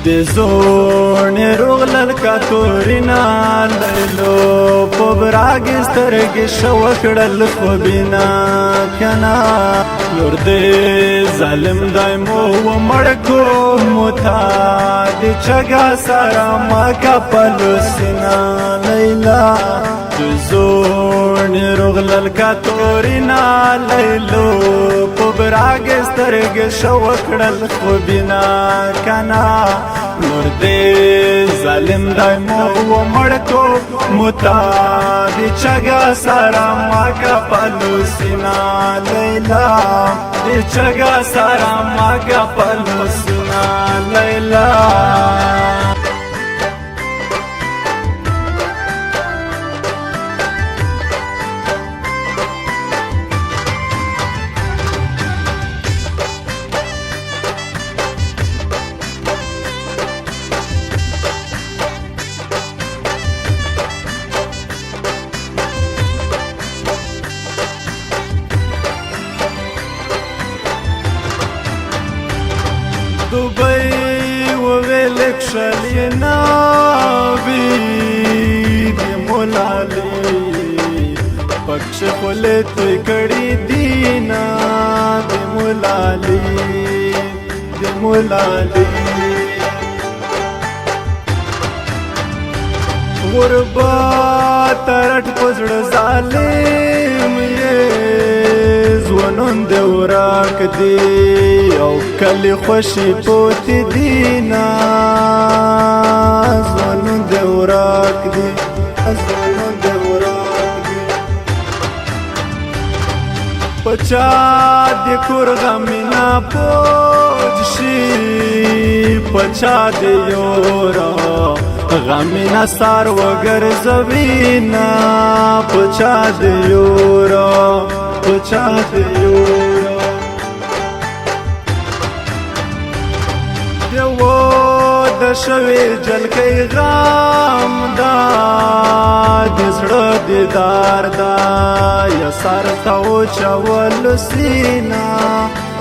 د زوړ روغلل کاتورینا لیلو پبراګ سترګې شو کړل خوبینا کنا لور دې ظالم دایمو ومړکو موتا د چګا سارا ما کا پلوسینا لیلا د زوړ روغلل کاتورینا لیلو پبراګ سترګې شو کړل خوبینا کنا نور دې ظالم دایمو ومړکو موتا د چګا سارا ما کا پلوسینا لیلا د چګا سارا ما کا پلوسینا لیلا دبئی وویلک شلینا وی دی مولالی پکش خولے توی کڑی دینا دی مولالی غربات رٹ پزڑ ظالم زونون دی وراک دی او کلی خوشی پوتی دینا زونون دی وراک دی زونون دی وراک دی پچا دی کور غمینا پوج شی پچا دی یورا غمینا سار وگر زوینا پچا دی یورا پچا دی یورا دیو د شوی جلکی غام دا دزړه دیدار دا یا سار تاو چول سینا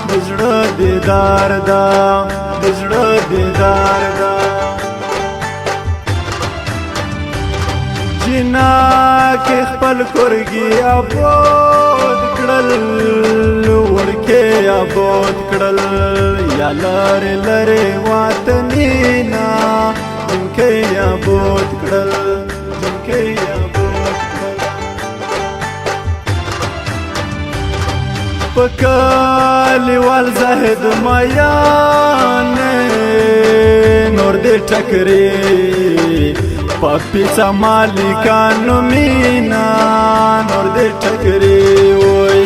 دزړه دیدار دا دزړه دیدار دا جنا کې خپل کورګي آباد کړل ورکه آباد کړل یا لار لره وطنینا جنکه آباد کړل جنکه آباد کړل پکالی وال زاهد مایان نور دې ټکرې پاپیچا مالکانو مینا نور دې ټکرې وای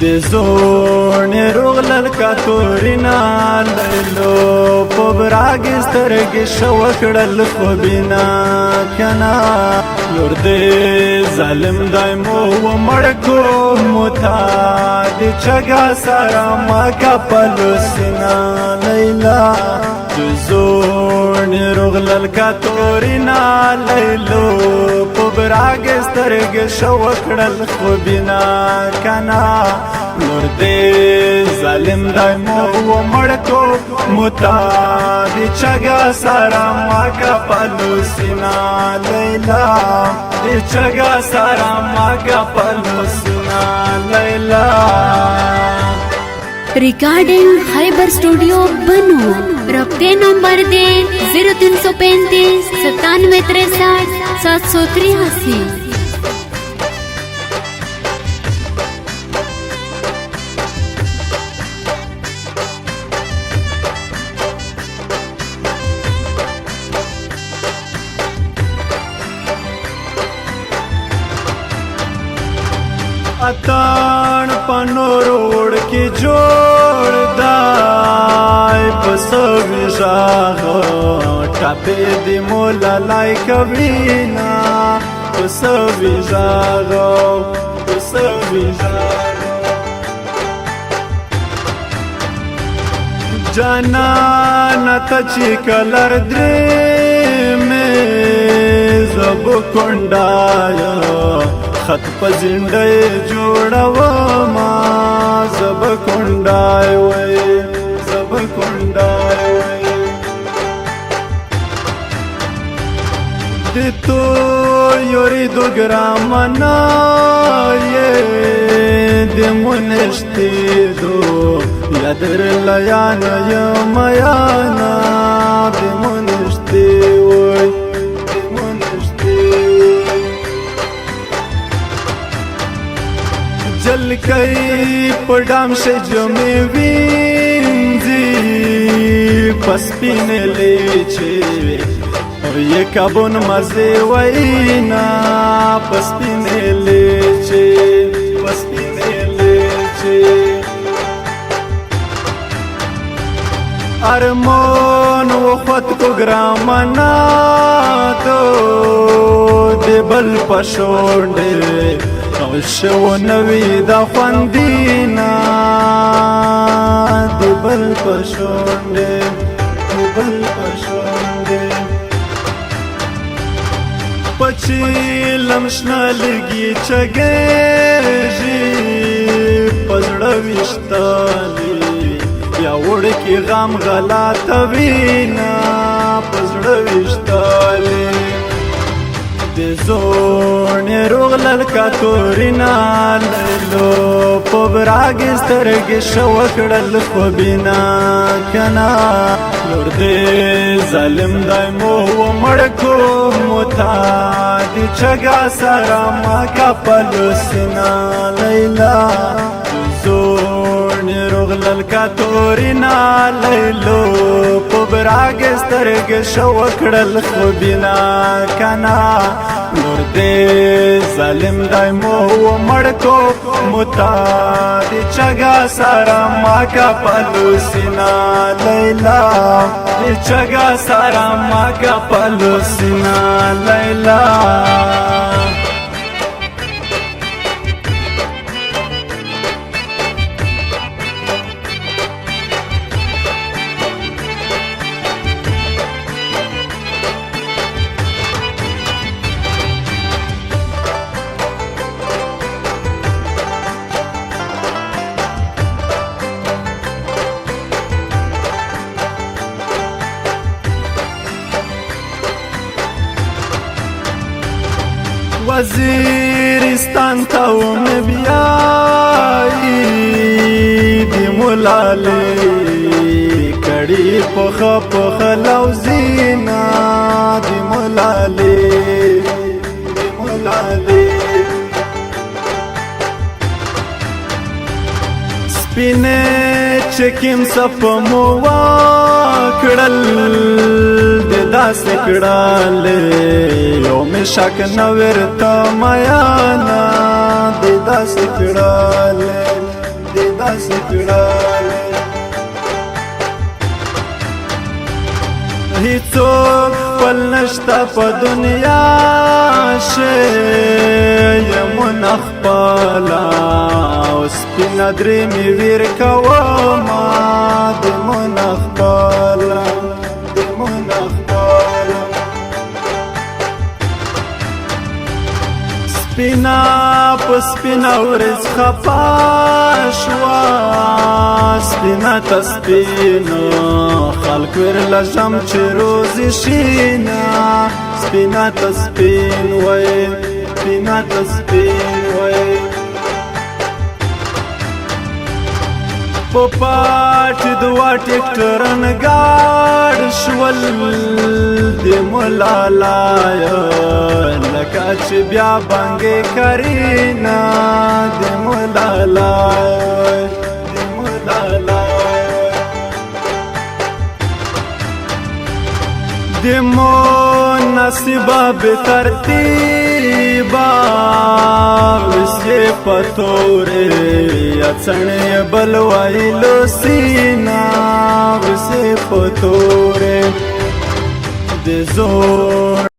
د زوړ روغلل کاتورینا لیلو پبراګ سترګې شو کړل خوبینا کنا لور دې ظالم دایمو ومړکو موتا د چګا سارا ما کا پلوسینا لیلا د زوړ روغلل کاتورینا لیلو پبراګ سترګې شو کړل خوبینا کنا نور دې ظالم دایمو ومړکو موتا د چګا سارا ما کا پلوسینا لیلا د چګا سارا ما کا پلوسینا لیلا रिकॉर्डिंग खैबर स्टूडियो बनो रब्ते नंबर दे 0335 9763 783। اتان پنو روڑ کی جوڑ دائی پس ویشاغ ٹاپی دی مولا لائی کبینا پس ویشاغ پس ویشاغ جانا نتا چی کلر دری میں زب کنڈایا خط پزنده جوړوما زب کونډای وای زب کونډای وای de tu yuridu gramana ye de muneshtido yadir layana yamayana de muneshtido de muneshtido jal kai padam se jame vinzi paspine leche ये कबुन मजे वहीना पस्पिने लेचे पस्पिने लेचे अरमोन वफत को ग्रामना तो देबल पशोंडे शो नवी दफंदीना देबल पशोंडे देबल पशोंडे पची लमशना लगी चगेजी पजड़ा विश्ताली या उड़ की गाम गला तवीना पजड़ा विश्ताली दे जोने रोगलल का तोरिना ललो पबरागिस तरगे शवकड़ल खबिना कना लुर्दे जालिम दाइमो वो मड़को मुता दी चगा सारा माँ का पलुसना लैला जोड़ रोगलल का तोरिना लैलो पबरागे स्तरगे शवकड़ल खबिना कना लुर्दे जालिम दाइमो वो मड़को मुता दी चगा सारा माँ का पलुसना लैला चगा सारा माँ का पलुसना लैला वजीरिस्तान ताउम बियाई दी मुलाले कड़ी पख पख लौजीना दी मुलाले दी मुलाले स्पिने चकिम सप मुवा कड़ल दास कड़ाले में शक नवरता मायाना देदास कड़ाले देदास कड़ाले हिचो पल नश्ता प दुनिया शे यमुन अखबाला उसकी नदरी में वीर कवामा देमुन अखबाला देमुन अखबाला स्पिना पस्पिना ورز خفاشوا स्पिना तस्पिना خلق ور لجم چروزی شینا स्पिना तस्पिन وای स्पिना तस्पिन وای پاٹ دوا ټیکټرن گاډ شول د ملالایا لکه چې بیا بانګې کرینا د ملالایا د ملالایا د مو نصیبه به ترتیبا وسې پتورې اڅنې بلوای لوسینا وسې پتورې د زور